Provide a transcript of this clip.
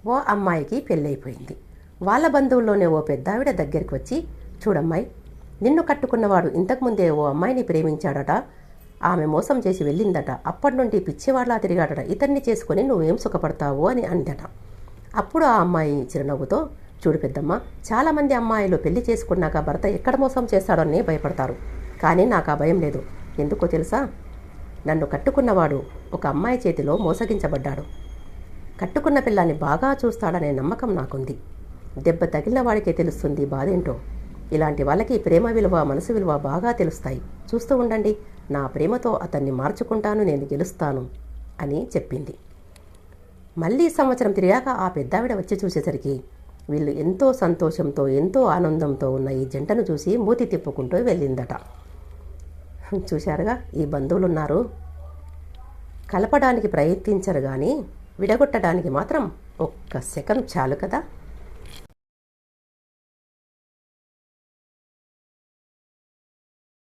ఓ అమ్మాయికి పెళ్ళైపోయింది. వాళ్ళ బంధువుల్లోనే ఓ పెద్దావిడ దగ్గరికి వచ్చి, చూడమ్మాయి, నిన్ను కట్టుకున్నవాడు ఇంతకుముందే ఓ అమ్మాయిని ప్రేమించాడట. ఆమె మోసం చేసి వెళ్ళిందట. అప్పటి నుండి పిచ్చివాళ్లా తిరిగాడట. ఇతన్ని చేసుకుని నువ్వేం సుఖపడతావు అని అందట. అప్పుడు ఆ అమ్మాయి చిరునవ్వుతో, చూడు పెద్దమ్మ, చాలామంది అమ్మాయిలు పెళ్లి చేసుకున్నాక భర్త ఎక్కడ మోసం చేస్తాడని భయపడతారు. కానీ నాకు ఆ భయం లేదు. ఎందుకో తెలుసా? నన్ను కట్టుకున్నవాడు ఒక అమ్మాయి చేతిలో మోసగించబడ్డాడు. కట్టుకున్న పిల్లాన్ని బాగా చూస్తాడనే నమ్మకం నాకుంది. దెబ్బ తగిలిన వాడికే తెలుస్తుంది బాధేంటో. ఇలాంటి వాళ్ళకి ప్రేమ విలువ, మనసు విలువ బాగా తెలుస్తాయి. చూస్తూ ఉండండి, నా ప్రేమతో అతన్ని మార్చుకుంటాను, నేను గెలుస్తాను అని చెప్పింది. మళ్ళీ సంవత్సరం తిరిగాక ఆ పెద్దావిడ వచ్చి చూసేసరికి వీళ్ళు ఎంతో సంతోషంతో, ఎంతో ఆనందంతో ఉన్న ఈ జంటను చూసి మూతి తిప్పుకుంటూ వెళ్ళిందట. చూశారుగా, ఈ బంధువులున్నారు, కలపడానికి ప్రయత్నించరు కానీ విడగొట్టడానికి మాత్రం ఒక్క సెకండ్ చాలు కదా.